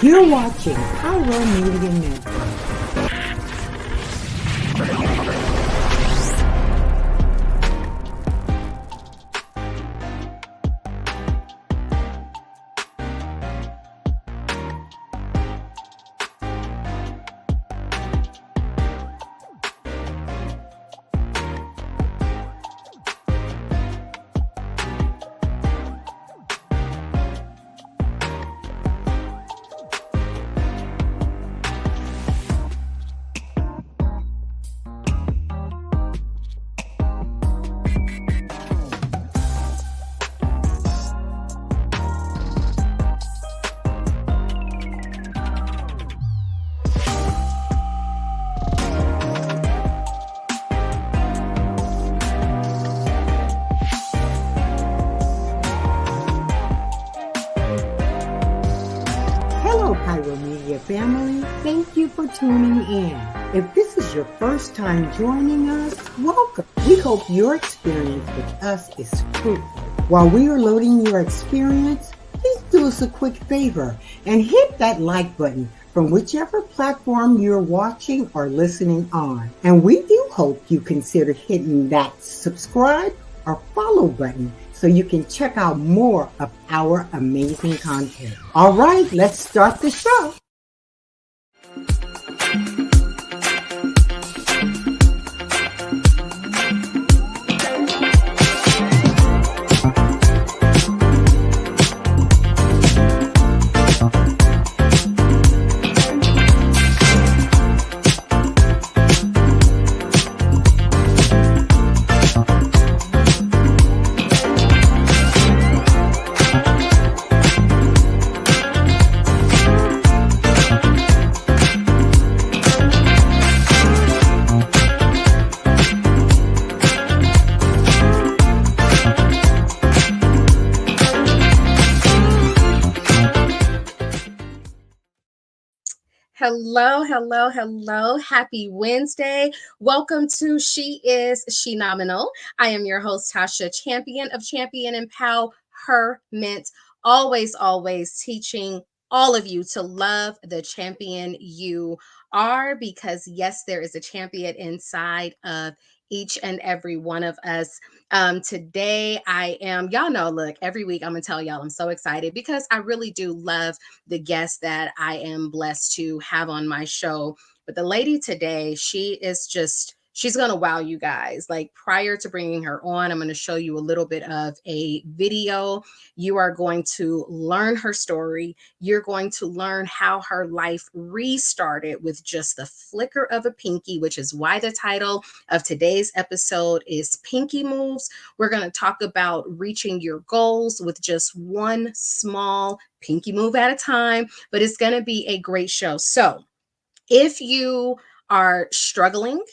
You're watching Pyro Media Network. Pyro Media family, thank you for tuning in. If this is your first time joining us, welcome. We hope your experience with us is fruitful. While we are loading your experience, please do us a quick favor and hit that like button from whichever platform you're watching or listening on. And we do hope you consider hitting that subscribe or follow button so you can check out more of our amazing content. All right, let's start the show. Hello. Happy Wednesday. Welcome to She is Shenomenal. I am your host, Tasha Champion of Champion Empowerment. Always teaching all of you to love the champion you are, because yes, there is a champion inside of each and every one of us. Today y'all know, look, every week I'm gonna tell y'all I'm so excited because I really do love the guests that I am blessed to have on my show. But the lady today, she's going to wow you guys. Like, prior to bringing her on, I'm going to show you a little bit of a video. You are going to learn her story. You're going to learn how her life restarted with just the flicker of a pinky, which is why the title of today's episode is Pinky Moves. We're going to talk about reaching your goals with just one small pinky move at a time, but it's going to be a great show. So if you are struggling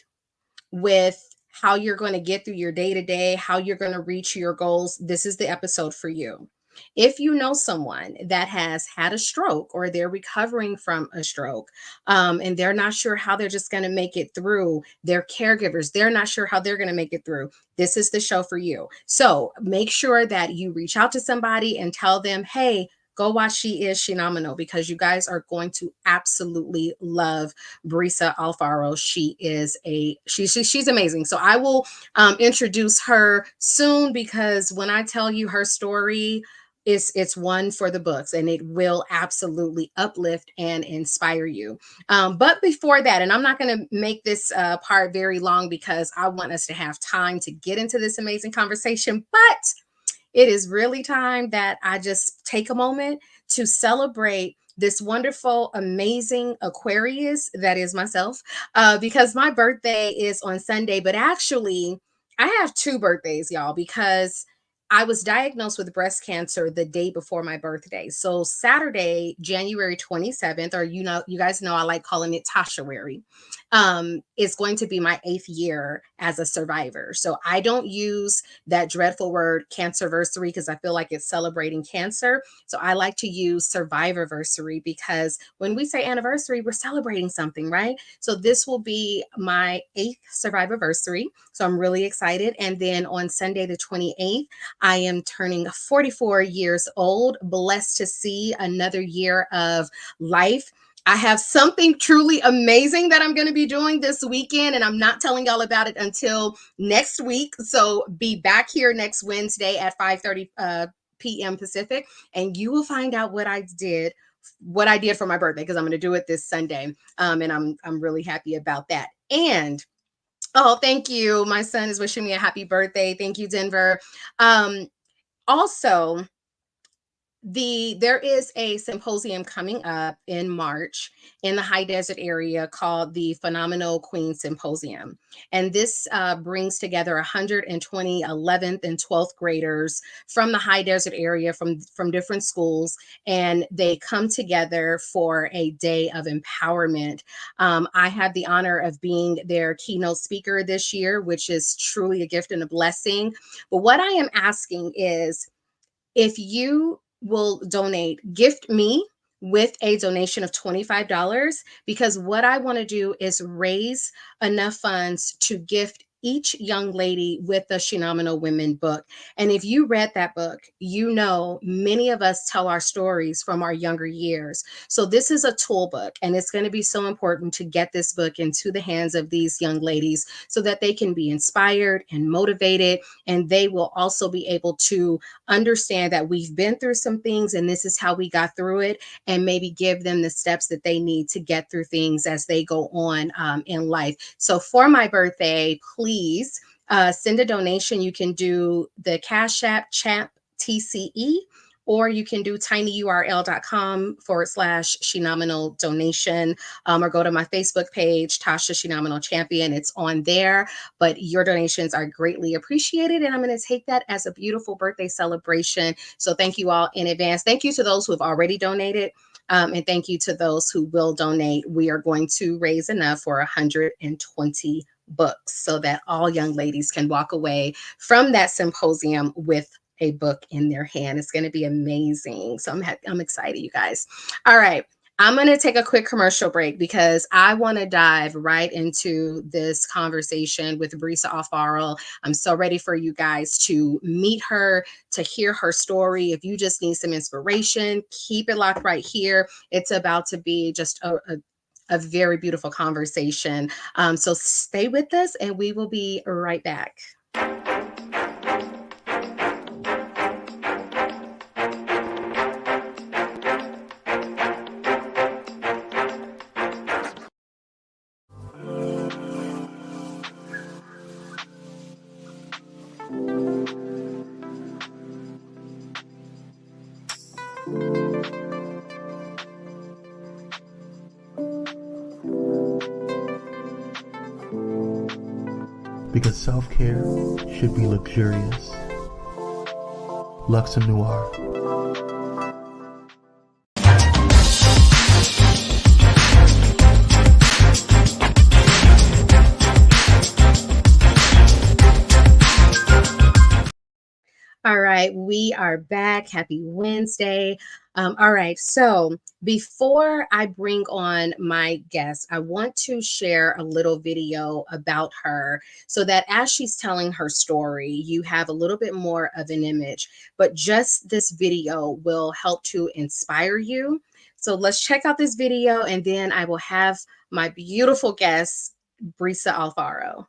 with how you're going to get through your day-to-day, how you're going to reach your goals, this is the episode for you. If you know someone that has had a stroke or they're recovering from a stroke, and they're not sure how they're just going to make it through, their caregivers, they're not sure how they're going to make it through, this is the show for you. So make sure that you reach out to somebody and tell them, hey, go watch She is Shenomenal, because you guys are going to absolutely love Brisa Alfaro. She's amazing. So I will introduce her soon, because when I tell you her story, it's one for the books, and it will absolutely uplift and inspire you. But before that, and I'm not going to make this part very long because I want us to have time to get into this amazing conversation, but it is really time that I just take a moment to celebrate this wonderful, amazing Aquarius that is myself, because my birthday is on Sunday. But actually, I have two birthdays, y'all, because I was diagnosed with breast cancer the day before my birthday. So Saturday, January 27th, or you guys know I like calling it Tasha-wary, is going to be my 8th year as a survivor. So I don't use that dreadful word cancerversary because I feel like it's celebrating cancer. So I like to use survivorversary, because when we say anniversary, we're celebrating something, right? So this will be my 8th survivorversary. So I'm really excited. And then on Sunday, the 28th, I am turning 44 years old, blessed to see another year of life. I have something truly amazing that I'm going to be doing this weekend, and I'm not telling y'all about it until next week. So be back here next Wednesday at 5:30 p.m. Pacific, and you will find out what I did for my birthday, because I'm going to do it this Sunday. And I'm really happy about that. And oh, thank you. My son is wishing me a happy birthday. Thank you, Denver. Also, there is a symposium coming up in March in the High Desert area called the Phenomenal Queen Symposium. And this brings together 120 11th and 12th graders from the High Desert area, from different schools, and they come together for a day of empowerment. I had the honor of being their keynote speaker this year, which is truly a gift and a blessing. But what I am asking is, if you will donate, gift me with a donation of $25, because what I want to do is raise enough funds to gift each young lady with the Shenomenal Women book. And if you read that book, you know many of us tell our stories from our younger years. So this is a tool book, and it's going to be so important to get this book into the hands of these young ladies so that they can be inspired and motivated, and they will also be able to understand that we've been through some things and this is how we got through it, and maybe give them the steps that they need to get through things as they go on in life. So for my birthday, please send a donation. You can do the Cash App Champ TCE, or you can do tinyurl.com/Shenomenal donation, or go to my Facebook page, Tasha Champion. It's on there, but your donations are greatly appreciated, and I'm going to take that as a beautiful birthday celebration. So thank you all in advance. Thank you to those who have already donated, and thank you to those who will donate. We are going to raise enough for 120 books so that all young ladies can walk away from that symposium with a book in their hand. It's going to be amazing. So I'm excited, you guys. All right. I'm going to take a quick commercial break because I want to dive right into this conversation with Brisa Alfaro. I'm so ready for you guys to meet her, to hear her story. If you just need some inspiration, keep it locked right here. It's about to be just a very beautiful conversation. So stay with us and we will be right back. Because self-care should be luxurious. Luxem Noir. All right, we are back. Happy Wednesday. All right, so before I bring on my guest, I want to share a little video about her so that as she's telling her story, you have a little bit more of an image, but just this video will help to inspire you. So let's check out this video, and then I will have my beautiful guest, Brisa Alfaro.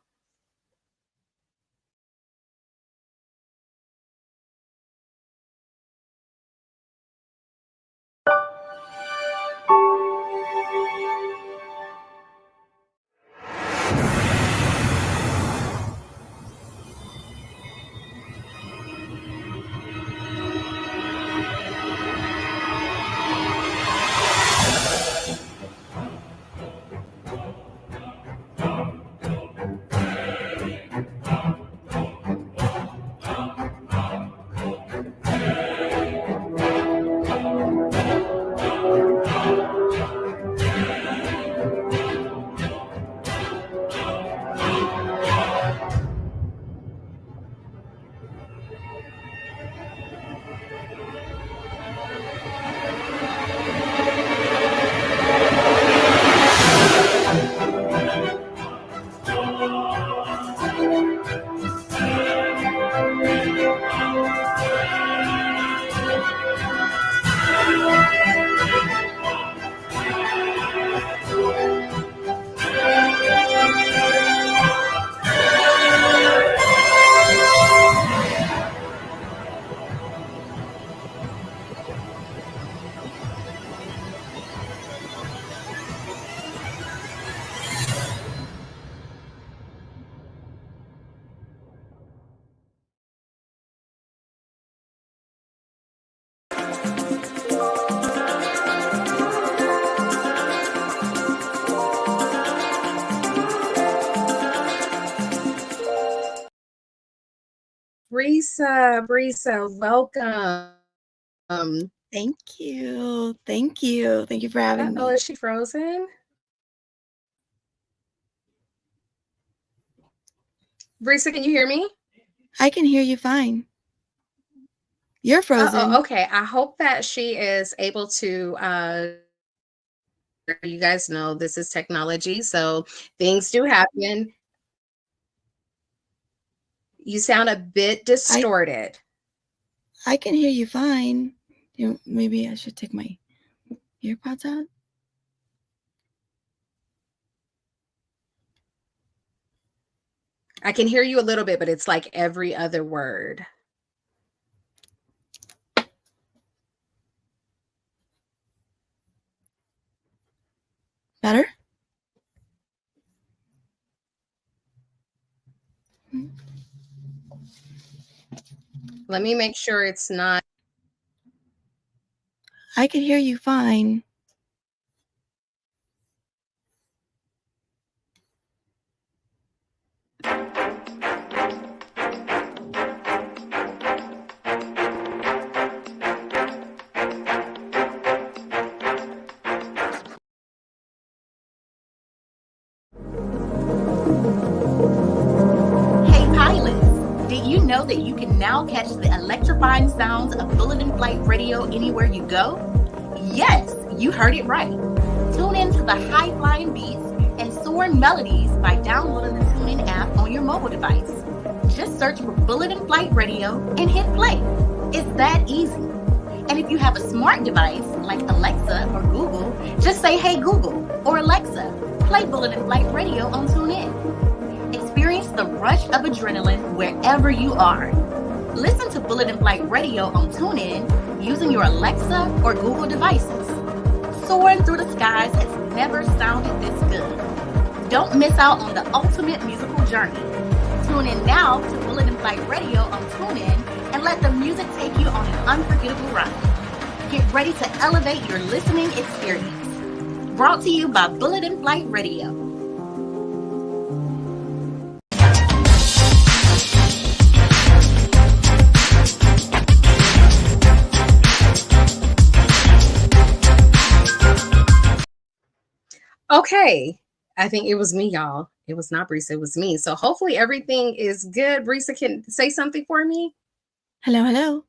Brisa, welcome. Thank you. Thank you. Thank you for having Oh, me. is she frozen? Brisa, can you hear me? I can hear you fine. You're frozen. Okay. I hope that she is able to. You guys know this is technology, so things do happen. You sound a bit distorted. I can hear you fine. Maybe I should take my earpods out. I can hear you a little bit, but it's like every other word. Better? Let me make sure it's not. I can hear you fine. Did you know that you can now catch the electrifying sounds of Bullet and Flight Radio anywhere you go? Yes, you heard it right. Tune in to the high-flying beats and soaring melodies by downloading the TuneIn app on your mobile device. Just search for Bullet and Flight Radio and hit play. It's that easy. And if you have a smart device like Alexa or Google, just say, "Hey Google," or "Alexa, play Bullet and Flight Radio on TuneIn." Experience the rush of adrenaline wherever you are. Listen to Bullet and Flight Radio on TuneIn using your Alexa or Google devices. Soaring through the skies has never sounded this good. Don't miss out on the ultimate musical journey. Tune in now to Bullet and Flight Radio on TuneIn and let the music take you on an unforgettable ride. Get ready to elevate your listening experience. Brought to you by Bullet and Flight Radio. Okay. I think it was me, y'all. It was not Brisa, it was me. So hopefully everything is good. Brisa can say something for me. Hello, hello.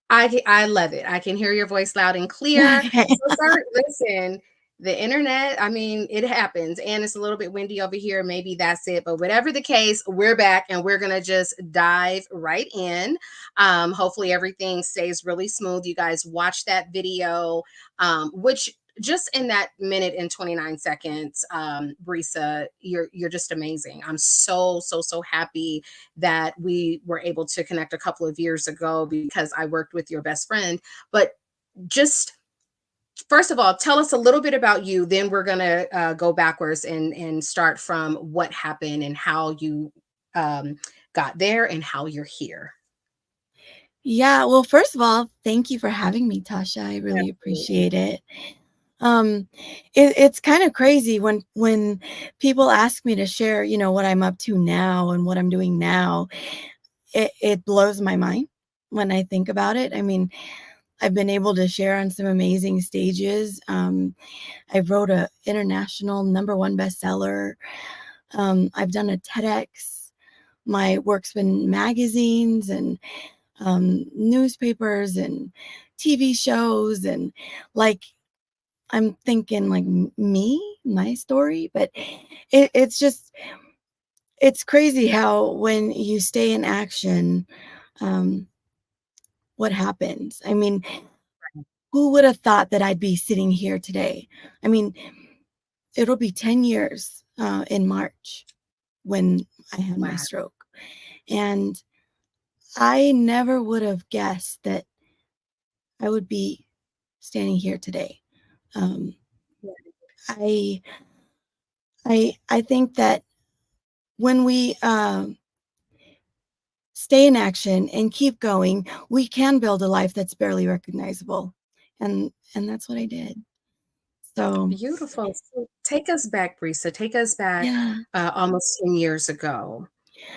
I love it. I can hear your voice loud and clear. Okay. So sorry, listen, the internet, I mean, it happens and it's a little bit windy over here. Maybe that's it. But whatever the case, we're back and we're going to just dive right in. Hopefully everything stays really smooth. You guys watch that video, which just in that minute and 29 seconds, Brisa, you're just amazing. I'm so happy that we were able to connect a couple of years ago because I worked with your best friend. But just first of all, tell us a little bit about you. Then we're gonna go backwards and start from what happened and how you got there and how you're here. Yeah, well, first of all, thank you for having me, Tasha. I really appreciate it. It's kind of crazy when people ask me to share, what I'm up to now and what I'm doing now. It blows my mind when I think about it. I mean, I've been able to share on some amazing stages. I wrote a international #1 bestseller. I've done a TEDx. My work's been magazines and newspapers and TV shows, and like, I'm thinking like my story, but it's crazy how when you stay in action, what happens. I mean, who would have thought that I'd be sitting here today? I mean, it'll be 10 years in March when I had my stroke. And I never would have guessed that I would be standing here today. I think that when we stay in action and keep going, we can build a life that's barely recognizable. And that's what I did. So beautiful. So take us back, Brisa. Take us back yeah. almost 10 years ago.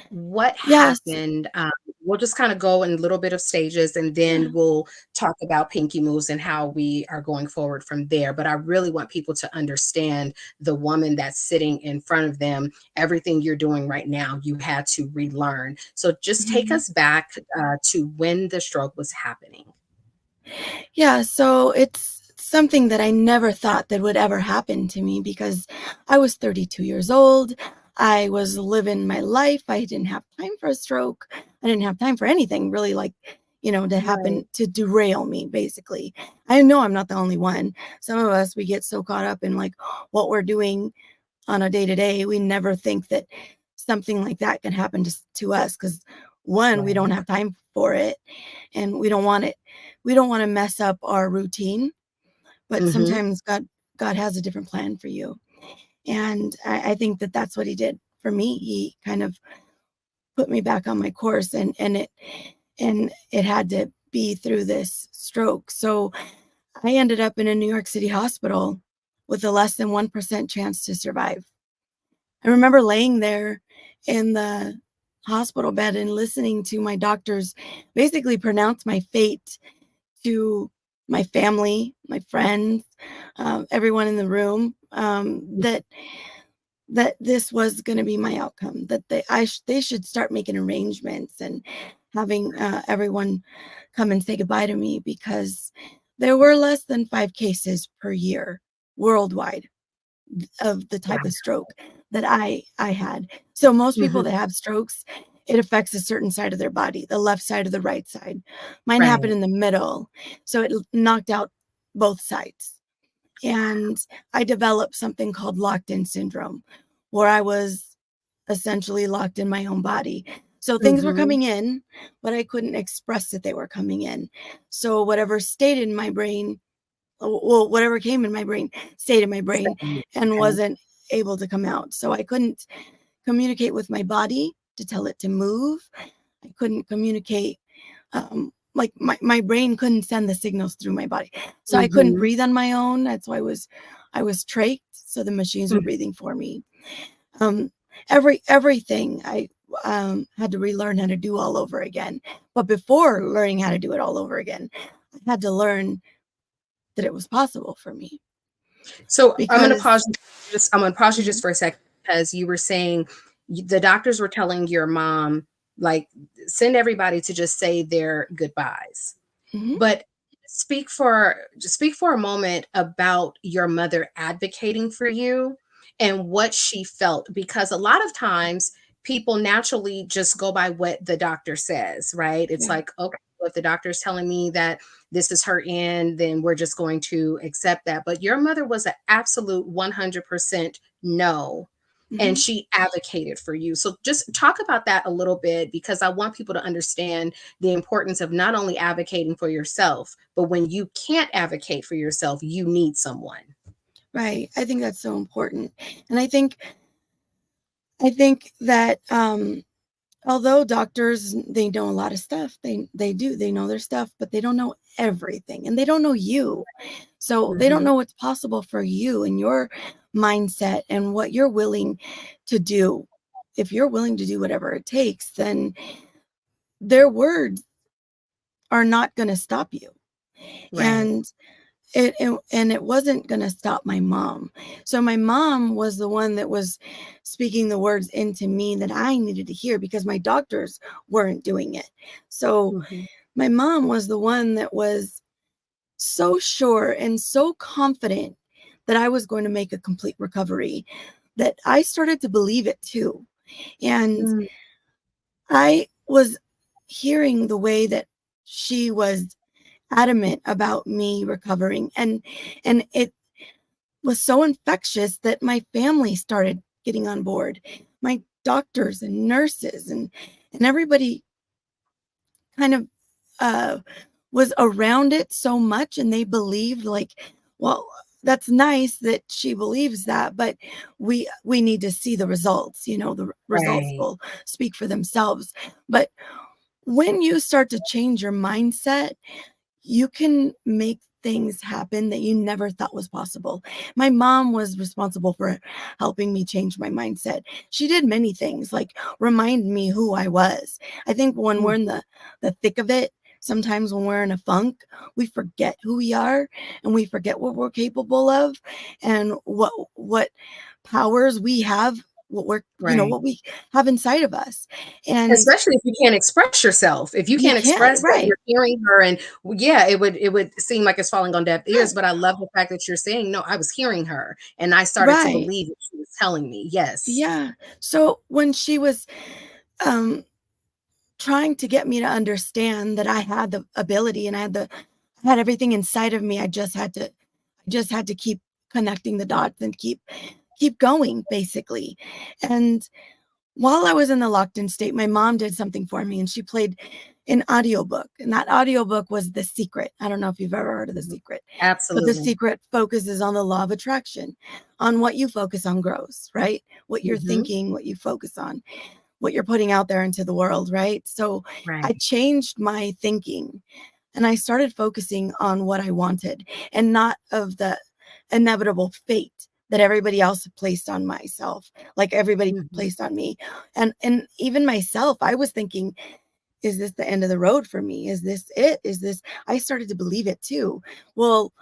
What Yes. happened? We'll just kind of go in a little bit of stages, and then we'll talk about Pinky Moves and how we are going forward from there. But I really want people to understand the woman that's sitting in front of them. Everything you're doing right now, you had to relearn. So just take us back to when the stroke was happening. Yeah, so it's something that I never thought that would ever happen to me because I was 32 years old. I was living my life. I didn't have time for a stroke. I didn't have time for anything really, like, to happen to derail me, basically. I know I'm not the only one. Some of us, we get so caught up in like what we're doing on a day to day. We never think that something like that can happen to us because one, we don't have time for it and we don't want it. We don't want to mess up our routine, but sometimes God has a different plan for you. And I think that that's what he did for me. He kind of put me back on my course and it had to be through this stroke. So I ended up in a New York City hospital with a less than 1% chance to survive. I remember laying there in the hospital bed and listening to my doctors basically pronounce my fate to my family, my friends, everyone in the room, that this was going to be my outcome, that they should start making arrangements and having everyone come and say goodbye to me because there were less than 5 cases per year worldwide of the type of stroke that I had. So most people that have strokes, it affects a certain side of their body, the left side or the right side. Mine happened in the middle. So it knocked out both sides. And I developed something called locked-in syndrome, where I was essentially locked in my own body. So things were coming in, but I couldn't express that they were coming in. So whatever stayed in my brain, well, whatever came in my brain stayed in my brain and wasn't able to come out. So I couldn't communicate with my body to tell it to move. I couldn't communicate, like my brain couldn't send the signals through my body. So I couldn't breathe on my own. That's why I was trached. So the machines were breathing for me. Everything I had to relearn how to do all over again. But before learning how to do it all over again, I had to learn that it was possible for me. So because, I'm going to pause you just for a second, because you were saying the doctors were telling your mom, like, send everybody to just say their goodbyes. But speak for a moment about your mother advocating for you and what she felt, because a lot of times people naturally just go by what the doctor says, right? It's like, okay, well, if the doctor's telling me that this is her end, then we're just going to accept that. But your mother was an absolute 100% no. And she advocated for you. So just talk about that a little bit, because I want people to understand the importance of not only advocating for yourself, but when you can't advocate for yourself, you need someone. Right. I think that's so important. And I think that although doctors, they know a lot of stuff, they know their stuff, but they don't know everything and they don't know you. So they don't know what's possible for you and your mindset and what you're willing to do. If you're willing to do whatever it takes, then their words are not going to stop you. And it wasn't going to stop my mom. So my mom was the one that was speaking the words into me that I needed to hear because my doctors weren't doing it. So my mom was the one that was so sure and so confident that I was going to make a complete recovery that I started to believe it too. And I was hearing the way that she was adamant about me recovering, and it was so infectious that my family started getting on board. My doctors and nurses and everybody kind of was around it so much, and they believed, like, well, that's nice that she believes that, but we need to see the results. The results will speak for themselves. But when you start to change your mindset, you can make things happen that you never thought was possible. My mom was responsible for helping me change my mindset. She did many things, like remind me who I was. I think when we're in the thick of it, sometimes when we're in a funk, we forget who we are and we forget what we're capable of and what powers we have, what we're, Right. what we have inside of us. And Especially if you can't express yourself. If you you can't can't, express that right, you're hearing her, and yeah, it would seem like it's falling on deaf ears, but I love the fact that you're saying, "No, I was hearing her, and I started to right. believe what she was telling me." Yes. Yeah. So when she was um trying to get me to understand that I had the ability and I had everything inside of me, I just had to keep connecting the dots and keep going, basically. And while I was in the locked in state, my mom did something for me and she played an audiobook. And that audiobook was The Secret. I don't know if you've ever heard of The Mhm. Secret, but The Absolutely. Secret focuses on the law of attraction, on what you focus on grows, right? What you're Mhm. thinking, what you focus on, what you're putting out there into the world, right? So I Right. changed my thinking and I started focusing on what I wanted and not of the inevitable fate that everybody else placed on myself, like everybody Mhm. placed on me. And even myself, I was thinking, is this the end of the road for me? Is this it? Is this I started to believe it too. Well,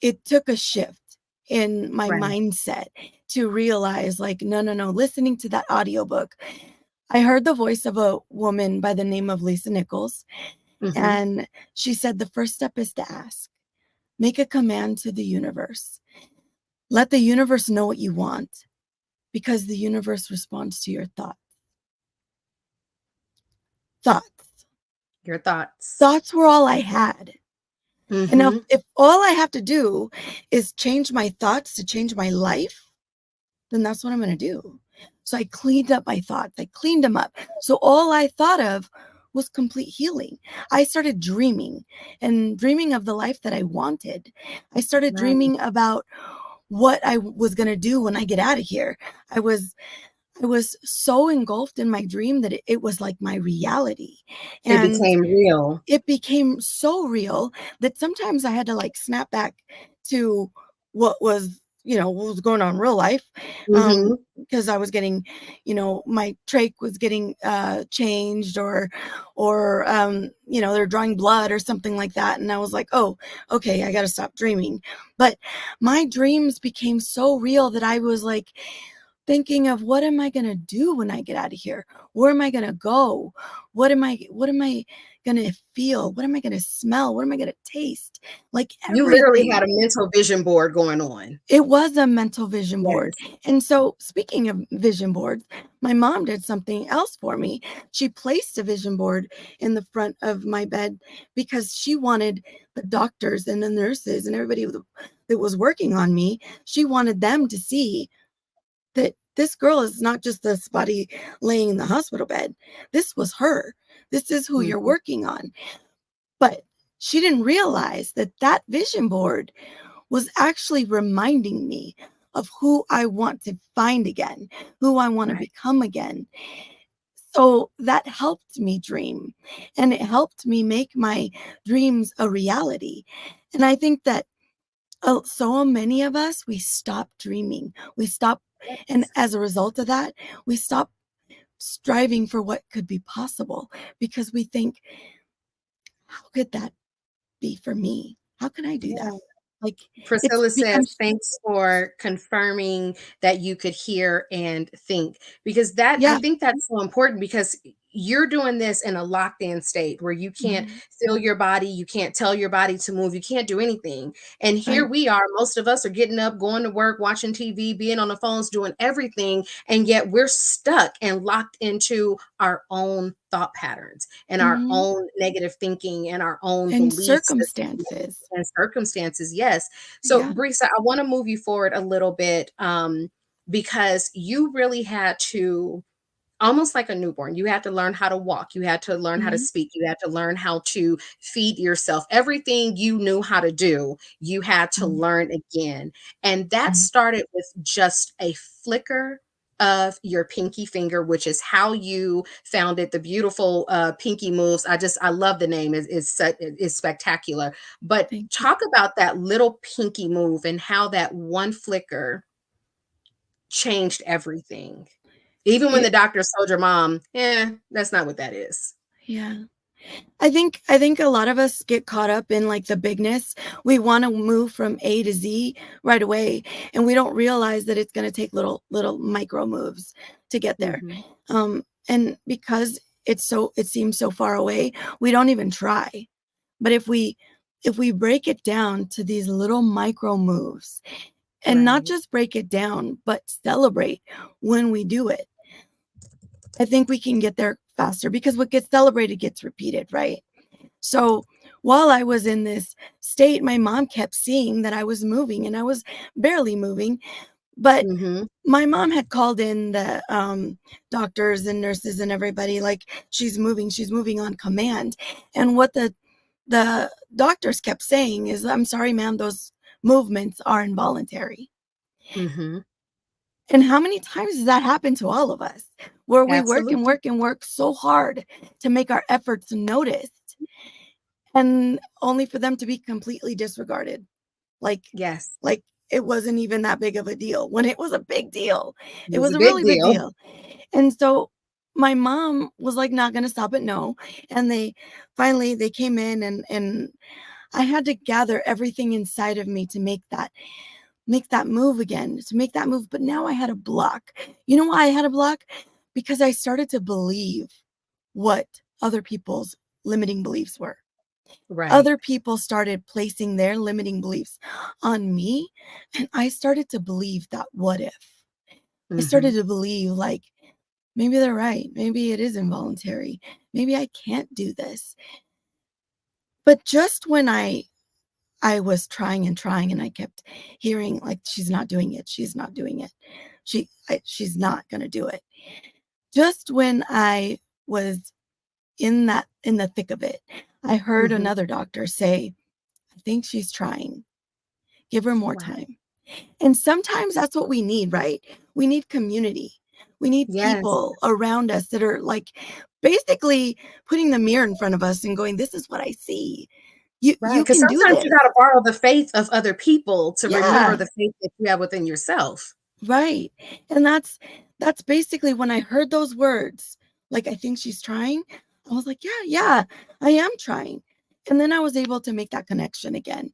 it took a shift in my Right. mindset to realize like, no, no, no, listening to that audiobook, I heard the voice of a woman by the name of Lisa Nichols, Mhm. and she said the first step is to ask. Make a command to the universe. Let the universe know what you want because the universe responds to your thoughts. Thoughts. Your thoughts. Thoughts were all I had. And Mhm. if all I have to do is change my thoughts to change my life, then that's what I'm going to do. So I cleaned up my thoughts. I cleaned them up. So all I thought of was complete healing. I started dreaming and dreaming of the life that I wanted. I started Right. dreaming about what I was going to do when I get out of here. I was I was so engulfed in my dream that it was like my reality. It And became real. it became so real that sometimes I had to like snap back to what was, what was going on in real life. Mhm. Because I was getting, my trach was getting changed or they're drawing blood or something like that. And I was like, oh, okay, I got to stop dreaming. But my dreams became so real that I was like, thinking of what am I going to do when I get out of here? Where am I going to go? What am I going to feel? What am I going to smell? What am I going to taste? Like You literally had everything. a mental vision board going on. It was a mental vision board. Yes. And so speaking of vision boards, my mom did something else for me. She placed a vision board in the front of my bed because she wanted the doctors and the nurses and everybody that was working on me, she wanted them to see that this girl is not just this body laying in the hospital bed. This was her. This is who you're Mhm. working on. But she didn't realize that that vision board was actually reminding me of who I want to find again, who I want to Right. become again. So that helped me dream and it helped me make my dreams a reality. And I think that so many of us, we stop dreaming. We stop, and as a result of that, we stop striving for what could be possible because we think, how could that be for me? How can I do that? Yeah. Like it's Priscilla says, becomes, thanks for confirming that you could hear and think. Because that, I yeah. think that's so important because you're doing this in a locked in state where you can't Mhm. feel your body, you can't tell your body to move, you can't do anything. And here Right. we are, most of us are getting up, going to work, watching TV, being on the phones, doing everything. And yet we're stuck and locked into our own thought patterns and our Mhm. own negative thinking and our own And belief systems circumstances. and circumstances. Yes. So, Yeah. Brisa, I want to move you forward a little bit because you really had to, almost like a newborn, you had to learn how to walk, you had to learn how to Mhm. speak, you had to learn how to feed yourself. Everything you knew how to do, you had to Mhm. learn again. And that Mhm. started with just a flicker of your pinky finger, which is how you founded the beautiful pinky moves. I love the name. It's spectacular. But Thank you. talk about that little pinky move and how that one flicker changed everything. Even when Yeah. the doctor told your mom, that's not what that is. Yeah. I think a lot of us get caught up in like the bigness. We want to move from A to Z right away, and we don't realize that it's going to take little micro moves to get there. Mm-hmm. And because it seems so far away, we don't even try. But if we break it down to these little micro moves, and not Right. just break it down, but celebrate when we do it, I think we can get there faster, because what gets celebrated gets repeated, right? So while I was in this state, my mom kept seeing that I was moving, and I was barely moving. But Mm-hmm. my mom had called in the doctors and nurses and everybody, like, she's moving on command. And what the doctors kept saying is, I'm sorry, ma'am, those movements are involuntary. Mm-hmm. And how many times does that happen to all of us, where we work and Absolutely. work and work so hard to make our efforts noticed, and only for them to be completely disregarded? Like, Yes. like it wasn't even that big of a deal, when it was a big deal. It It was was a a big really big deal. deal. And so my mom was like not going to stop at no. And they finally they came in, and I had to gather everything inside of me to make that move again, to make that move. But now I had a block. You know why I had a block? Because I started to believe what other people's limiting beliefs were. Right. Other people started placing their limiting beliefs on me, and I started to believe that what if. I Mm-hmm. started to believe, like, maybe they're right. Maybe it is involuntary. Maybe I can't do this. But just when I was trying and trying, and I kept hearing, like, she's not doing it. She's not doing it. She's not going to do it. Just when I was in the thick of it, I heard Mm-hmm. another doctor say, I think she's trying. Give her more Wow. time. And sometimes that's what we need, right? We need community. We need Yes. people around us that are like basically putting the mirror in front of us and going, this is what I see. Right. You Because can do sometimes you this. got to borrow the faith of other people to remember Yeah, the faith that you have within yourself. right. And that's basically when I heard those words, like, I think she's trying. I was like, yeah, I am trying. And then I was able to make that connection again.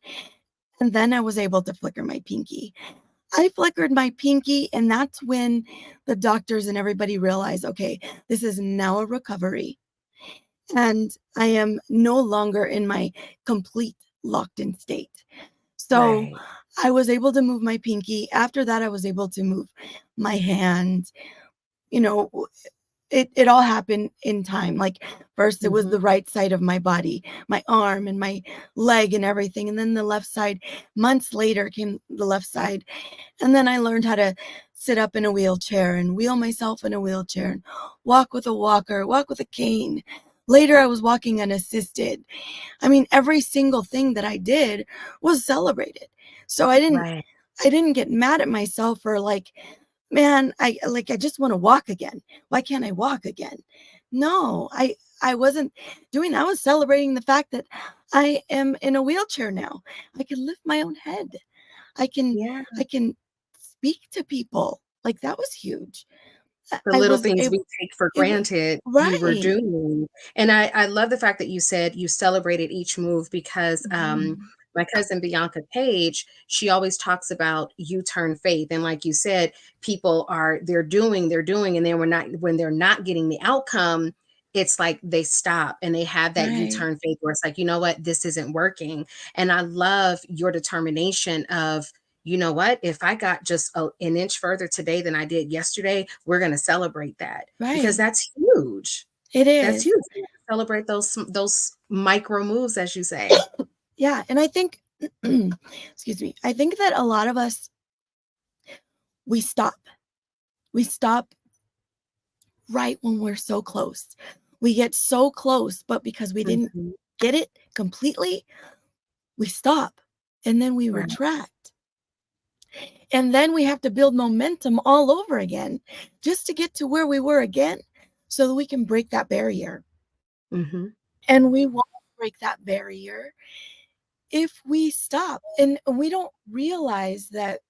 And then I was able to flicker my pinky. I flickered my pinky, and that's when the doctors and everybody realized, okay, this is now a recovery, and I am no longer in my complete locked in state. So Right. I was able to move my pinky. After that, I was able to move my hand. You know, it all happened in time. Like, first it was Mm-hmm. the right side of my body, my arm and my leg and everything. And then the left side, months later came the left side. And then I learned how to sit up in a wheelchair and wheel myself in a wheelchair and walk with a walker, walk with a cane. Later, I was walking unassisted. I mean, every single thing that I did was celebrated. So Right. I didn't get mad at myself for, like, man, I just want to walk again. Why can't I walk again? No, I wasn't doing that. I was celebrating the fact that I am in a wheelchair now. I can lift my own head. I can Yeah. I can speak to people. Like, that was huge. The I little was things we able take for it was granted you were right. doing. And I love the fact that you said you celebrated each move because Mhm. my cousin Bianca Page, she always talks about U-turn faith. And like you said, people they're doing, and then when they're not getting the outcome, it's like they stop and they have that Right. U-turn faith where it's like, you know what, this isn't working. And I love your determination of, you know what, if I got just an inch further today than I did yesterday, we're going to celebrate that because Right. that's huge. It That's is. huge. Celebrate those micro moves, as you say. Yeah, and I think excuse me. I think that a lot of us, we stop. We stop right when we're so close. We get so close, but because we didn't Mhm. get it completely, we stop and then we Right. retract. And then we have to build momentum all over again just to get to where we were again so that we can break that barrier. Mm-hmm. And we won't break that barrier if we stop. And we don't realize that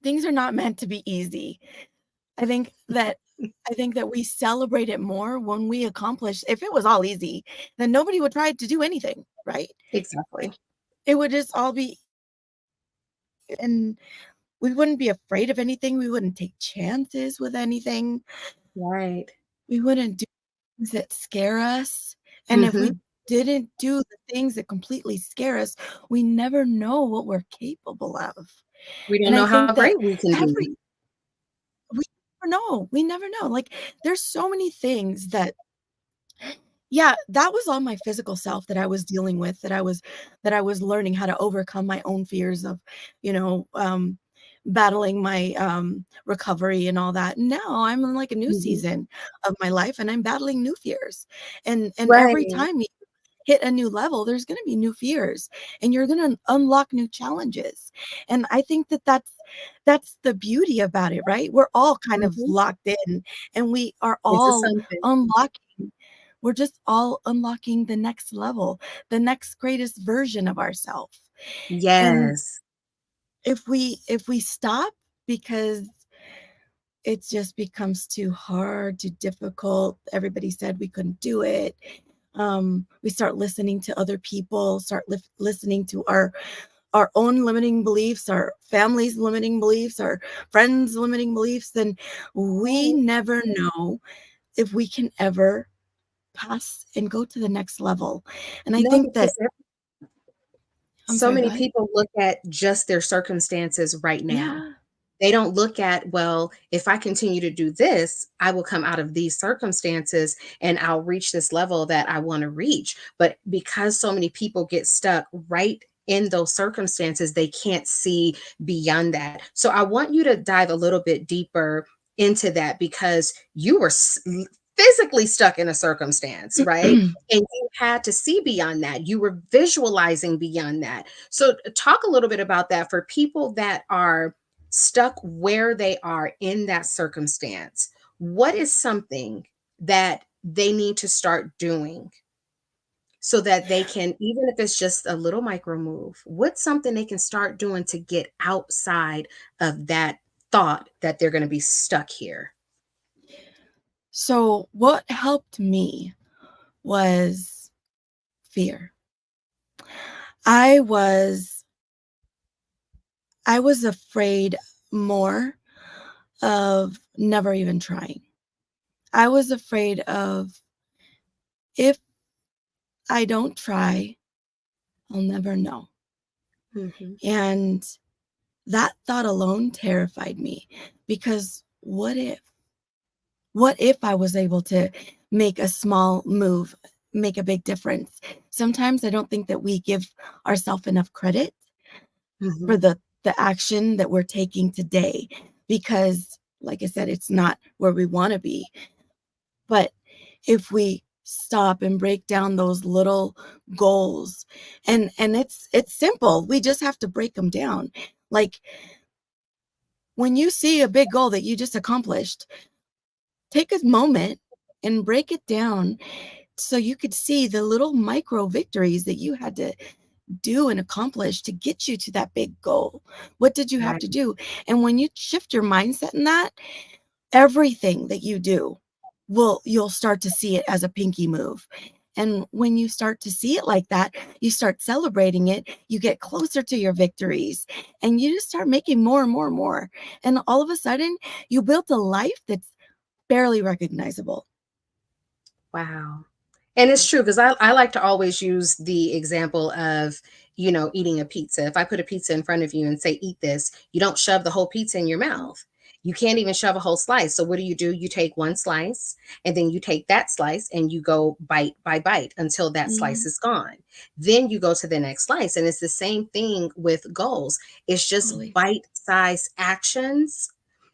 things are not meant to be easy. I think that we celebrate it more when we accomplish. If it was all easy, then nobody would try to do anything, right? Exactly. It would just all be, and we wouldn't be afraid of anything. We wouldn't take chances with anything. Right. We wouldn't do things that scare us. And if Mm-hmm. we didn't do the things that completely scare us, we never know what we're capable of. We don't And I know how think that great we can be. we we never know. Like, there's so many things that, yeah, that was all my physical self that I was dealing with, that I was learning how to overcome my own fears of, you know, battling my recovery and all that. Now I'm in like a new Mm-hmm. season of my life, and I'm battling new fears. And every Right. time you hit a new level, there's going to be new fears, and you're going to unlock new challenges. And I think that that's the beauty about it, right? We're all kind of Mm-hmm. locked in, and we are Into all something. unlocking. We're just all unlocking the next level, the next greatest version of ourselves. And Yes. if we stop because it just becomes too hard, too difficult, everybody said we couldn't do it. We start listening to other people, start listening to our own limiting beliefs, our family's limiting beliefs, our friends' limiting beliefs, then we Right. never know if we can ever pass and go to the next level. And I No, think that, because I'm so sorry, go many ahead. people look at just their circumstances right now. Yeah. They don't look at, well, if I continue to do this, I will come out of these circumstances and I'll reach this level that I want to reach. But because so many people get stuck right in those circumstances, they can't see beyond that. So I want you to dive a little bit deeper into that because you were physically stuck in a circumstance, right? And you had to see beyond that. You were visualizing beyond that. So talk a little bit about that for people that are stuck where they are in that circumstance. What is something that they need to start doing so that they can, even if it's just a little micro move, what's something they can start doing to get outside of that thought that they're going to be stuck here? So what helped me was fear. I was I was afraid more of never even trying. I was afraid of, if I don't try, I'll never know. Mm-hmm. And that thought alone terrified me, because what if? What if I was able to make a small move, make a big difference? Sometimes I don't think that we give ourselves enough credit Mm-hmm. for the action that we're taking today, because, like I said, it's not where we want to be. But if we stop and break down those little goals, and it's simple, we just have to break them down. Like, when you see a big goal that you just accomplished, take a moment and break it down so you could see the little micro victories that you had to do and accomplish to get you to that big goal. What did you have Right. to do? And when you shift your mindset in that, everything that you do you'll start to see it as a pinky move. And when you start to see it like that, you start celebrating it, you get closer to your victories, and you just start making more and more and more. And all of a sudden, you built a life that's barely recognizable. Wow. And it's true because I like to always use the example of, eating a pizza. If I put a pizza in front of you and say, eat this, you don't shove the whole pizza in your mouth. You can't even shove a whole slice. So what do? You take one slice and then you take that slice and you go bite by bite until that slice Mhm. is gone. Then you go to the next slice. And it's the same thing with goals. It's just Totally. bite-sized actions.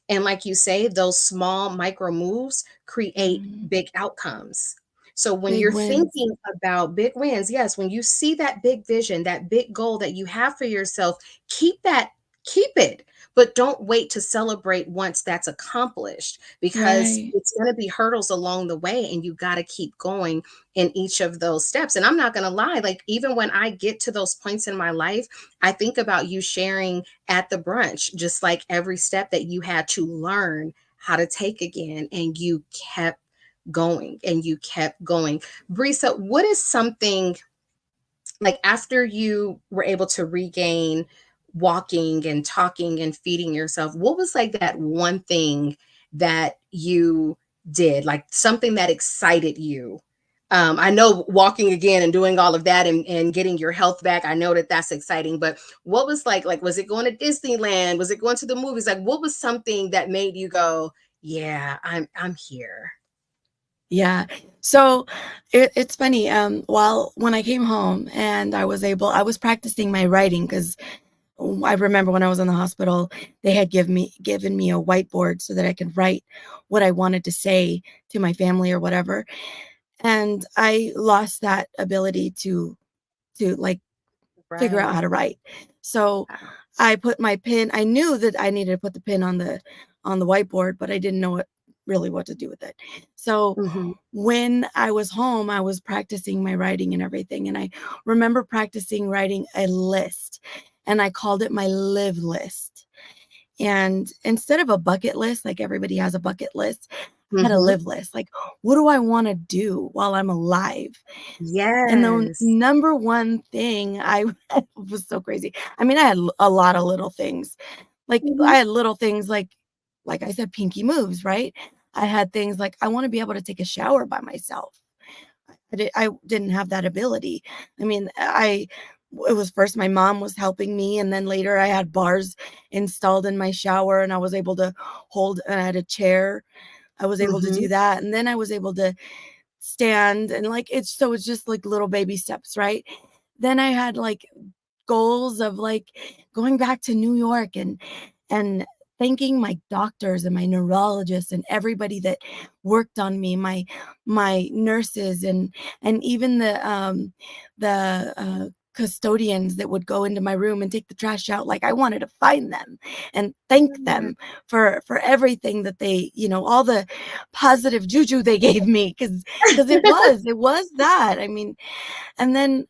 And like you say, those small micro moves create Mhm. big outcomes. So when Big you're wins. thinking about big wins, yes, when you see that big vision, that big goal that you have for yourself, keep it, but don't wait to celebrate once that's accomplished, because Right. it's going to be hurdles along the way and you got to keep going in each of those steps. And I'm not going to lie, like even when I get to those points in my life, I think about you sharing at the brunch, just like every step that you had to learn how to take again, and you kept going and you kept going. Brisa, what is something, like after you were able to regain walking and talking and feeding yourself, what was like that one thing that you did, like something that excited you? I know walking again and doing all of that, and getting your health back, I know that that's exciting, but what was like was it going to Disneyland? Was it going to the movies? Like what was something that made you go, yeah, I'm here? Yeah. So it's funny. When I came home and I was practicing my writing because I remember when I was in the hospital, they had given me a whiteboard so that I could write what I wanted to say to my family or whatever. And I lost that ability to like figure out Right. how to write. So I put my pen. I knew that I needed to put the pen on the whiteboard, but I didn't know what to do with it. So Mm-hmm. when I was home, I was practicing my writing and everything. And I remember practicing writing a list, and I called it my live list. And instead of a bucket list, like everybody has a bucket list, I had a Mm-hmm. live list. Like, what do I want to do while I'm alive? And the Yes. number one thing I was so crazy. I mean, I had a lot of little things. Like Mhm. I had little things like I said, pinky moves, right? I had things like I want to be able to take a shower by myself. I didn't have that ability. I mean, it was first my mom was helping me, and then later I had bars installed in my shower, and I was able to hold, and I had a chair. I was able to do Mhm. that, and then I was able to stand, and like it's just like little baby steps, right? Then I had like goals of like going back to New York and thanking my doctors and my neurologists and everybody that worked on me, my nurses and even the custodians that would go into my room and take the trash out. Like I wanted to find them and thank Yeah. them for everything that they, all the positive juju they gave me, because it was that. I mean, and then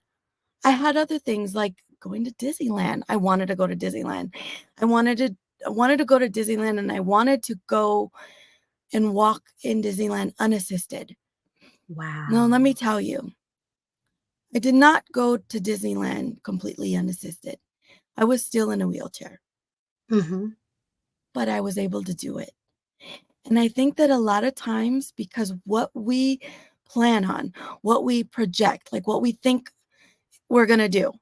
I had other things like going to Disneyland. I wanted to go to Disneyland. I wanted to I wanted to go to Disneyland, and I wanted to go and walk in Disneyland unassisted. Now, let me Wow. tell you, I did not go to Disneyland completely unassisted. I was still in a wheelchair, Mhm. but I was able to do it. And I think that a lot of times, because what we plan on, what we project, like what we think we're going to do,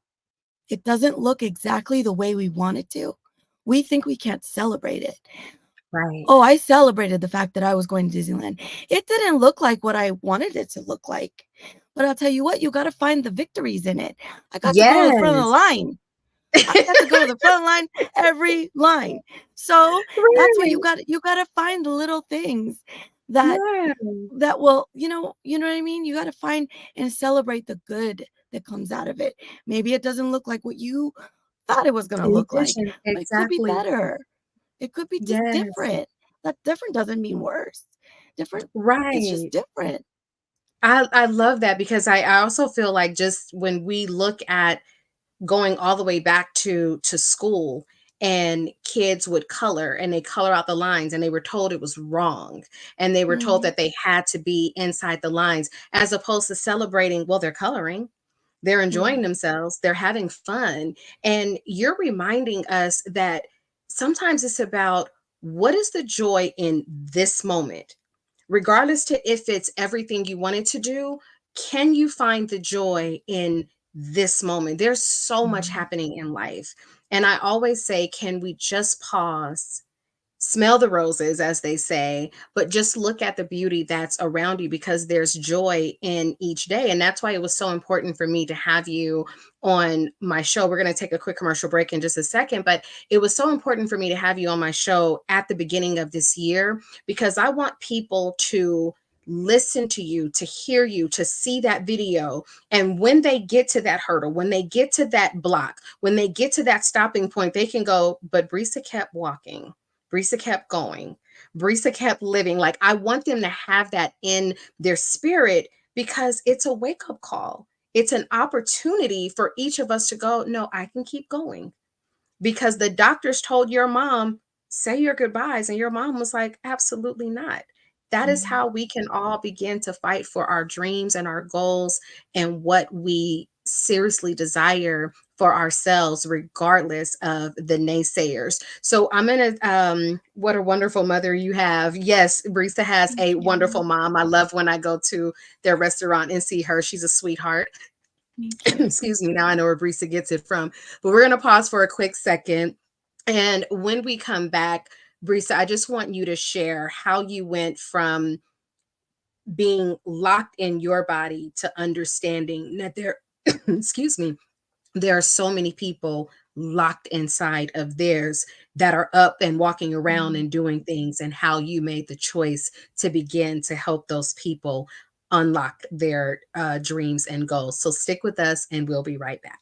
it doesn't look exactly the way we want it to. We think we can't celebrate it. Right. Oh, I celebrated the fact that I was going to Disneyland. It didn't look like what I wanted it to look like. But I'll tell you what, you got to find the victories in it. I got to go to the front of the Yes. line. I got to go to the front line, every line. So that's what Right. you got to find the little things that Yeah. that will, what I mean? You got to find and celebrate the good that comes out of it. Maybe it doesn't look like what you thought it was going to look like, Envision. but it could be Exactly. better. It could be just Yes. different. That different doesn't mean worse. Different, it's just Right. different. I love that, because I also feel like just when we look at going all the way back to school, and kids would color and they color out the lines, and they were told it was wrong, and they were told Mhm, that they had to be inside the lines, as opposed to celebrating, well, they're coloring, they're enjoying mhm, themselves, they're having fun. And you're reminding us that sometimes it's about what is the joy in this moment, regardless to if it's everything you wanted to do. Can you find the joy in this moment? There's so much mhm. happening in life. And I always say, can we just pause, smell the roses, as they say, but just look at the beauty that's around you, because there's joy in each day. And that's why it was so important for me to have you on my show. We're going to take a quick commercial break in just a second, but it was so important for me to have you on my show at the beginning of this year, because I want people to listen to you, to hear you, to see that video. And when they get to that hurdle, when they get to that block, when they get to that stopping point, they can go, but Brisa kept walking. Brisa kept going. Brisa kept living. Like, I want them to have that in their spirit, because it's a wake-up call. It's an opportunity for each of us to go, no, I can keep going. Because the doctors told your mom, say your goodbyes. And your mom was like, absolutely not. That is how we can all begin to fight for our dreams and our goals and what we seriously desire for ourselves, regardless of the naysayers. So I'm gonna what a wonderful mother you have. Yes, Brisa has a wonderful mom. I love when I go to their restaurant and see her. She's a sweetheart. Excuse me. Now I know where Brisa gets it from. But we're gonna pause for a quick second. And when we come back, Brisa, I just want you to share how you went from being locked in your body to understanding that there, excuse me, there are so many people locked inside of theirs that are up and walking around and doing things, and how you made the choice to begin to help those people unlock their dreams and goals. So stick with us and we'll be right back.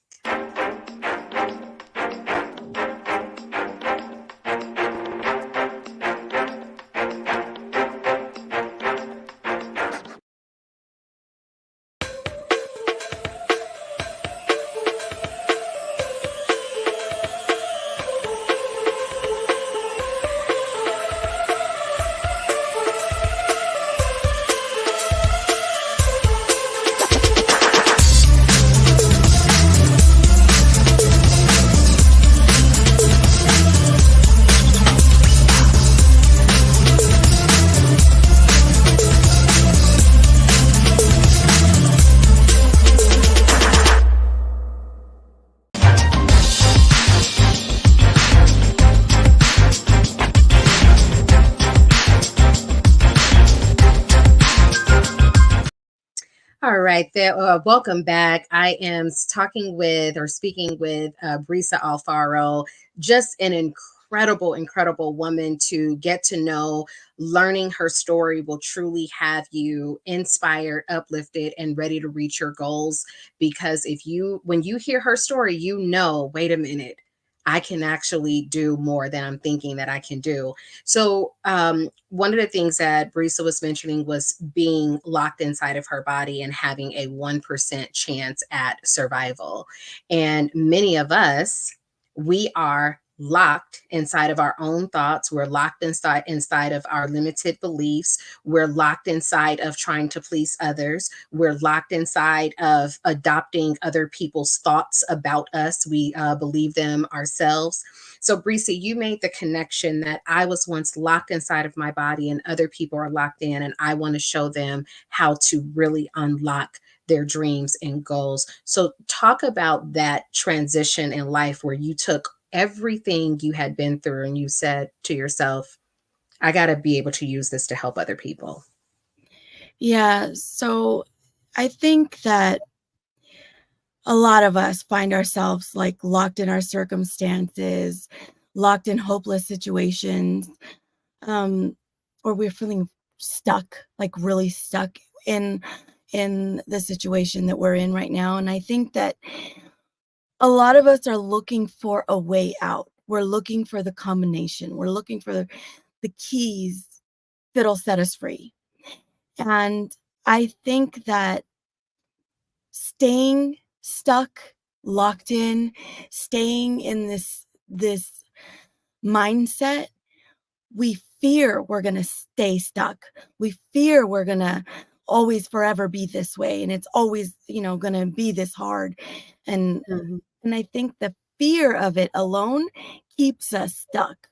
All right, there. Welcome back. I am speaking with Brisa Alfaro, just an incredible woman to get to know. Learning her story will truly have you inspired, uplifted, and ready to reach your goals. Because when you hear her story, you know, wait a minute, I can actually do more than I'm thinking that I can do. So one of the things that Brisa was mentioning was being locked inside of her body and having a 1% chance at survival. And many of us, we are locked inside of our own thoughts. We're locked inside of our limited beliefs. We're locked inside of trying to please others. We're locked inside of adopting other people's thoughts about us. We believe them ourselves. So Brisa, you made the connection that I was once locked inside of my body and other people are locked in, and I want to show them how to really unlock their dreams and goals. So talk about that transition in life where you took everything you had been through and you said to yourself, I got to be able to use this to help other people. Yeah. So I think that a lot of us find ourselves like locked in our circumstances, locked in hopeless situations, or we're feeling stuck, like really stuck in the situation that we're in right now. And I think that a lot of us are looking for a way out. We're looking for the combination. We're looking for the keys that'll set us free. And I think that staying stuck, locked in, staying in this mindset, we fear we're going to stay stuck. We fear we're going to always forever be this way, and it's always, going to be this hard. And and I think the fear of it alone keeps us stuck.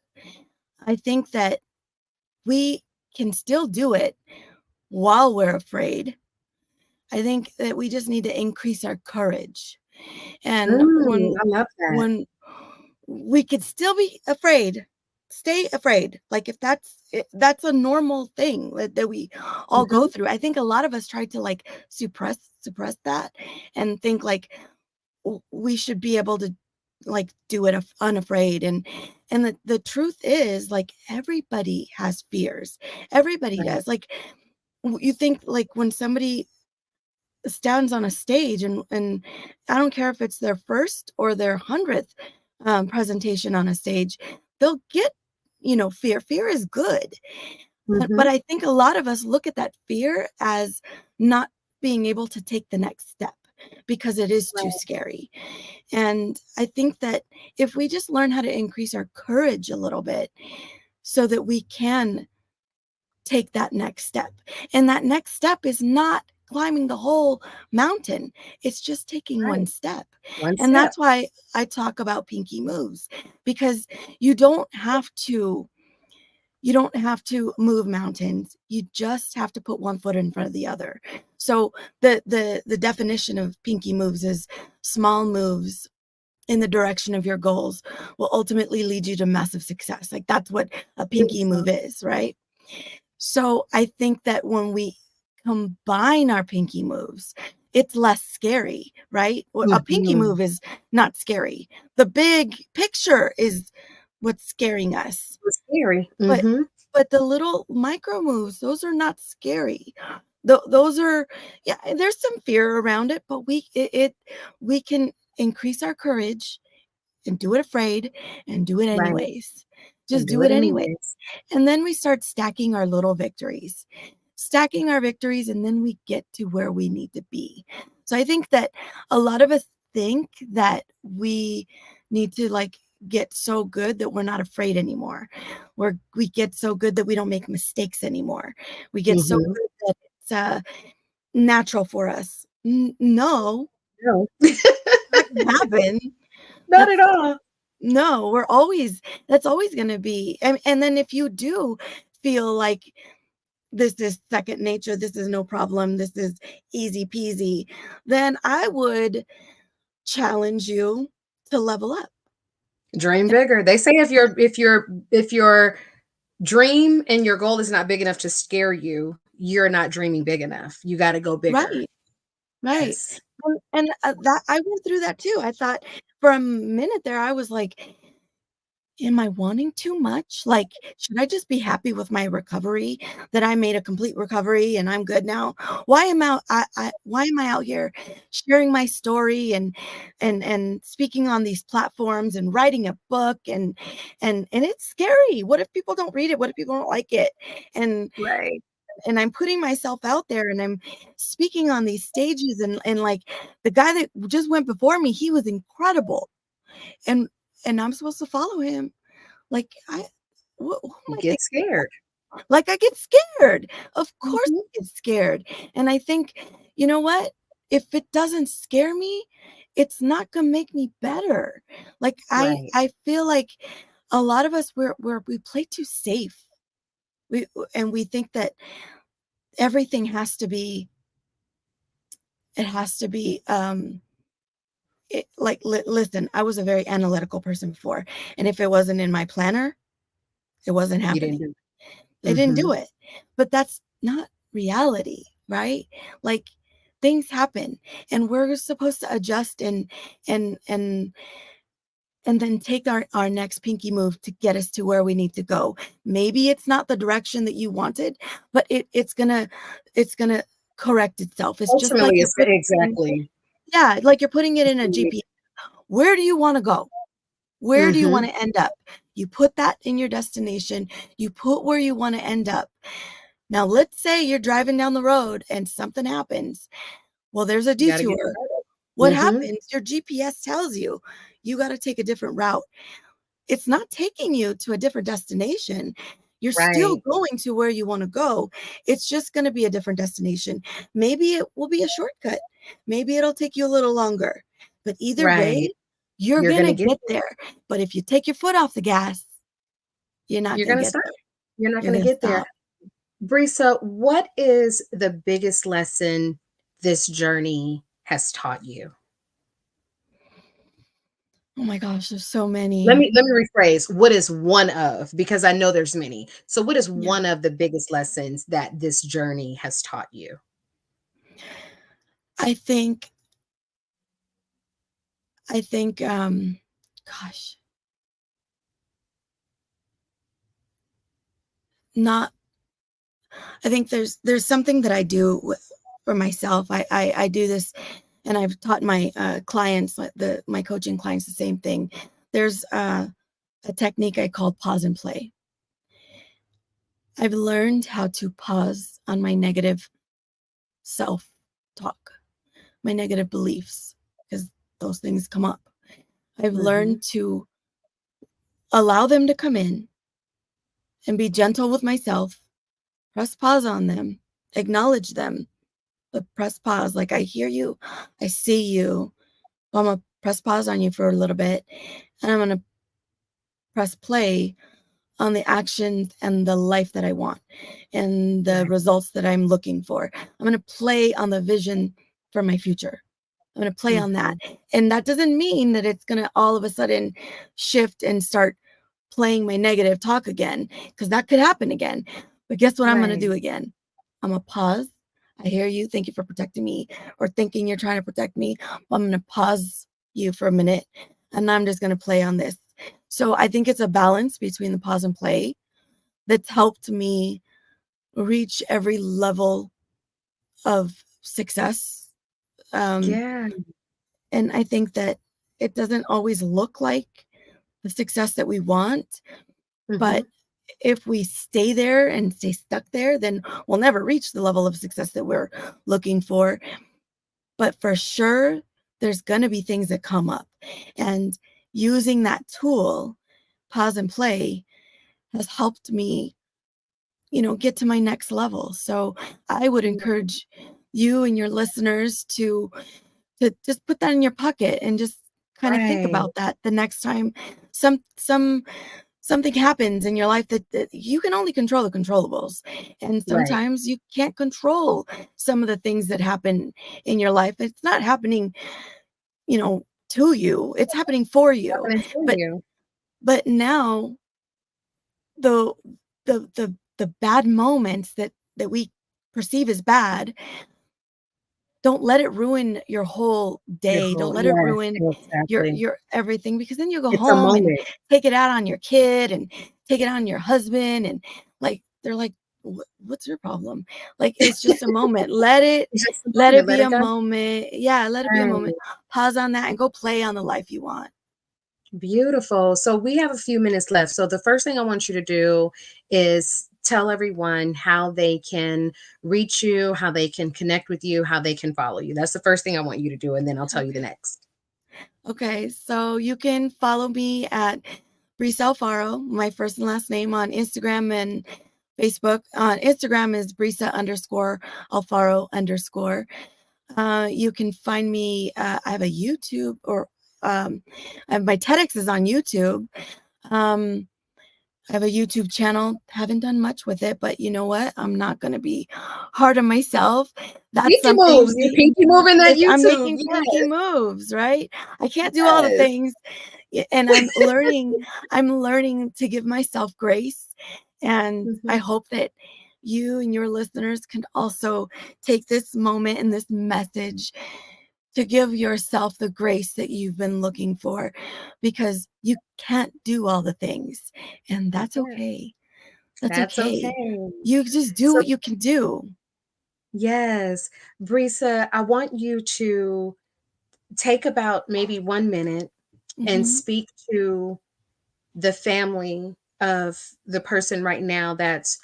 I think that we can still do it while we're afraid. I think that we just need to increase our courage. And I love that. when we could still be afraid, stay afraid. Like if that's a normal thing that we all go through. I think a lot of us try to like suppress that and think like we should be able to like do it unafraid. And the truth is, like, everybody has fears. Everybody does. Like, you think like when somebody stands on a stage and I don't care if it's their first or their 100th presentation on a stage, they'll get, fear. Fear is good. But Mhm. I think a lot of us look at that fear as not being able to take the next step because it is too Right. scary. And I think that if we just learn how to increase our courage a little bit so that we can take that next step. And that next step is not climbing the whole mountain. It's just taking one Right. step. One And step. that's why I talk about pinky moves because you don't have to move mountains. You just have to put one foot in front of the other. So the definition of pinky moves is small moves in the direction of your goals will ultimately lead you to massive success. Like that's what a pinky Beautiful. move is, right? So I think that when we combine our pinky moves, it's less scary, right? A pinky Mhm. move is not scary. The big picture is what's scaring us. It's scary. But Mhm. but the little micro moves, those are not scary. Those are, yeah, there's some fear around it, but we can increase our courage and do it afraid and do it Right. anyways. And Just do do it it anyway. anyways. And then we start stacking our little victories. Stacking our victories, and then we get to where we need to be. So I think that a lot of us think that we need to like get so good that we're not afraid anymore. We get so good that we don't make mistakes anymore. We get so Mhm. good that it's natural for us. No, No. not gonna happen. Not That's at all. no, that's always gonna be. And then if you do feel like this is second nature, this is no problem, this is easy peasy, then I would challenge you to level up. Dream bigger. They say if your dream and your goal is not big enough to scare you, you're not dreaming big enough. You gotta go bigger. Right, right. Yes. And that I went through that too. I thought for a minute there, I was like, am I wanting too much? Like, should I just be happy with my recovery, that I made a complete recovery and I'm good now? Why am I out here sharing my story and speaking on these platforms and writing a book and it's scary. What if people don't read it? What if people don't like it? And Right. and I'm putting myself out there and I'm speaking on these stages and like the guy that just went before me, he was incredible. And and I'm supposed to follow him. Like, who You am I get thinking? scared. Like, I get scared. Of course Mhm. I get scared. And I think, you know what? If it doesn't scare me, it's not gonna make me better. Like, Right. I feel like a lot of us we play too safe. And we think that everything has to be like listen, I was a very analytical person before. And if it wasn't in my planner, it wasn't You didn't happening. do I didn't do Mhm. it. But that's not reality, right? Like things happen and we're supposed to adjust and and and then take our next pinky move to get us to where we need to go. Maybe it's not the direction that you wanted, but it's gonna correct itself. It's just like Ultimately, you're it's putting it in, exactly. yeah, like you're putting it in a GPS. Where do you want to go? Where do you Mhm. want to end up? You put that in your destination. You put where you want to end up. Now, let's say you're driving down the road and something happens. Well, there's a You gotta get detour. What Mhm. happens? Your GPS tells you you got to take a different route. It's not taking you to a different destination. You're still Right. going to where you want to go. It's just going to be a different destination. Maybe it will be a shortcut. Maybe it'll take you a little longer. But either way, Right. you're You're going to gonna get get there. there. But if you take your foot off the gas, you're not You're going to gonna get stop. there. You're not You're gonna going to get there. stop. Brisa, what is the biggest lesson this journey has taught you? Oh my gosh, there's so Let many. me let me rephrase. What is one of? Because I know there's many. So what is Yeah. one of the biggest lessons that this journey has taught you? I think I think gosh, not I think there's something that I do for myself. I do this, and I've taught my clients, my coaching clients, the same thing. There's a technique I call pause and play. I've learned how to pause on my negative self-talk, my negative beliefs, because those things come up. I've learned to allow them to come in and be gentle with myself, press pause on them, acknowledge them, but press pause. Like, I hear you, I see you. I'm going to press pause on you for a little bit, and I'm going to press play on the actions and the life that I want and the results that I'm looking for. I'm going to play on the vision for my future. I'm going to play on that. And that doesn't mean that it's going to all of a sudden shift and start playing my negative talk again, because that could happen again. But guess what I'm going to do again? I'm going to pause. I hear you. Thank you for protecting me, or thinking you're trying to protect me. I'm going to pause you for a minute, and I'm just going to play on this. So I think it's a balance between the pause and play that's helped me reach every level of success. Yeah. And I think that it doesn't always look like the success that we want, but if we stay there and stay stuck there, then we'll never reach the level of success that we're looking for. But for sure, there's going to be things that come up. And using that tool, pause and play, has helped me, get to my next level. So I would encourage you and your listeners to just put that in your pocket and just kind of think about that the next time something happens in your life that you can only control the controllables. And sometimes you can't control some of the things that happen in your life. It's not happening, to you. It's happening for you. But now the bad moments that we perceive as bad, don't let it ruin your whole day. Don't let it ruin your everything, because then you go home and take it out on your kid and take it on your husband, and they're like, what's your problem? Like, it's just a moment. Let it be a moment. Yeah, let it be a moment. Pause on that and go play on the life you want. Beautiful. So we have a few minutes left. So the first thing I want you to do is tell everyone how they can reach you, how they can connect with you, how they can follow you. That's the first thing I want you to do, and then I'll tell you the next. Okay, so you can follow me at Brisa Alfaro, my first and last name, on Instagram and Facebook. On Instagram is Brisa_Alfaro_. You can find me. I have a YouTube, or I have my TEDx is on YouTube. I have a YouTube channel. Haven't done much with it, but you know what? I'm not going to be hard on myself. That's pinky something. Moves. You're pinky moving that YouTube. I'm making pinky moves, right? I can't do all the things, and I'm learning. I'm learning to give myself grace, and I hope that you and your listeners can also take this moment and this message to give yourself the grace that you've been looking for, because you can't do all the things, and that's okay. That's okay. You just do what you can do. Yes. Brisa, I want you to take about maybe 1 minute and speak to the family of the person right now that's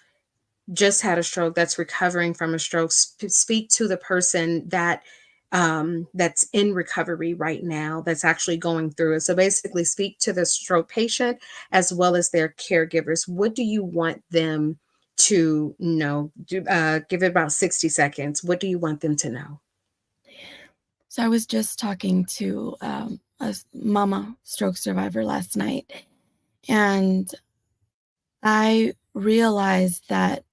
just had a stroke, that's recovering from a stroke. Speak to the person that's in recovery right now, that's actually going through it. So basically, speak to the stroke patient as well as their caregivers. What do you want them to know? Give it about 60 seconds. What do you want them to know? So I was just talking to a mama stroke survivor last night, and I realized that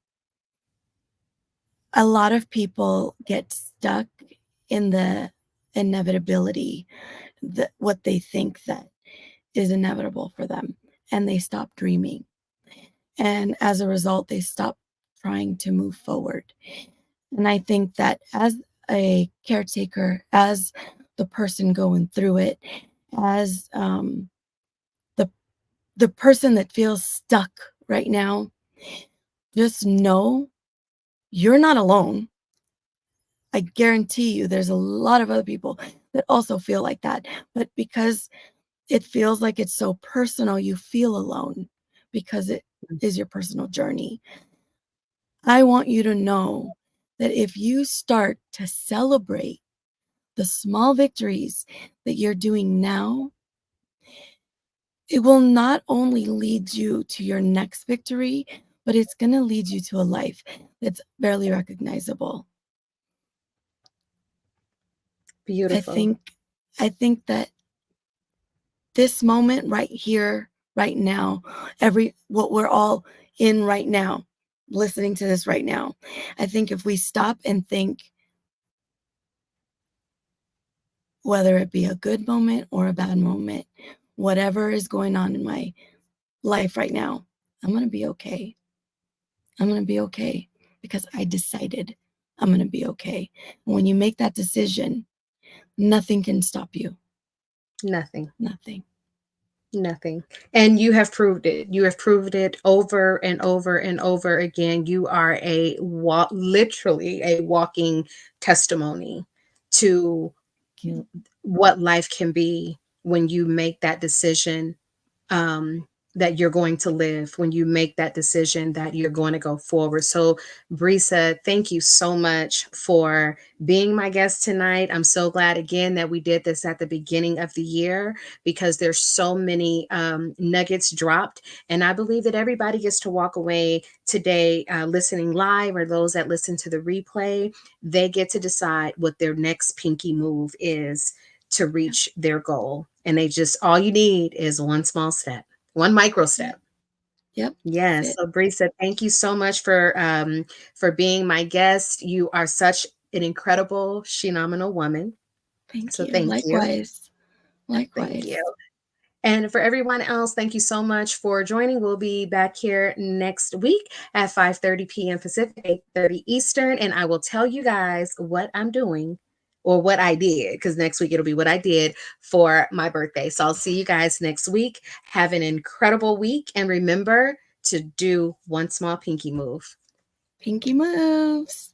a lot of people get stuck in the inevitability, what they think that is inevitable for them, and they stop dreaming. And as a result, they stop trying to move forward. And I think that as a caretaker, as the person going through it, as the person that feels stuck right now, just know you're not alone. I guarantee you there's a lot of other people that also feel like that. But because it feels like it's so personal, you feel alone because it is your personal journey. I want you to know that if you start to celebrate the small victories that you're doing now, it will not only lead you to your next victory, but it's going to lead you to a life that's barely recognizable. Beautiful. I think that this moment right here, right now, what we're all in right now, listening to this right now, I think if we stop and think, whether it be a good moment or a bad moment, whatever is going on in my life right now, I'm going to be okay. I'm going to be okay because I decided I'm going to be okay. And when you make that decision, nothing can stop you. Nothing. And you have proved it. You have proved it over and over and over again. You are literally a walking testimony to what life can be when you make that decision that you're going to live, when you make that decision that you're going to go forward. So, Brisa, thank you so much for being my guest tonight. I'm so glad again that we did this at the beginning of the year because there's so many nuggets dropped. And I believe that everybody gets to walk away today listening live, or those that listen to the replay, they get to decide what their next pinky move is to reach their goal. And all you need is one small step. One micro step. Yep. Yes. So Brisa, thank you so much for being my guest. You are such an incredible, phenomenal woman. Thank you. Thank you. Likewise. Thank you. And for everyone else, thank you so much for joining. We'll be back here next week at 5:30 p.m. Pacific, 8:30 Eastern. And I will tell you guys what I'm doing, or what I did, because next week it'll be what I did for my birthday. So I'll see you guys next week. Have an incredible week. And remember to do one small pinky move. Pinky moves.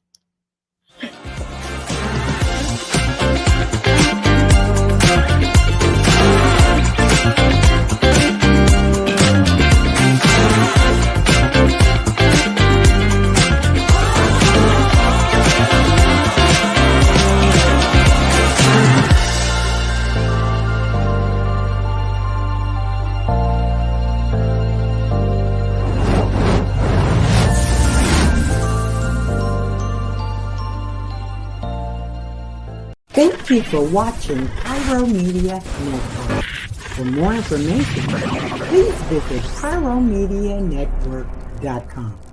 Thank you for watching Pyro Media Network. For more information, please visit pyromedianetwork.com.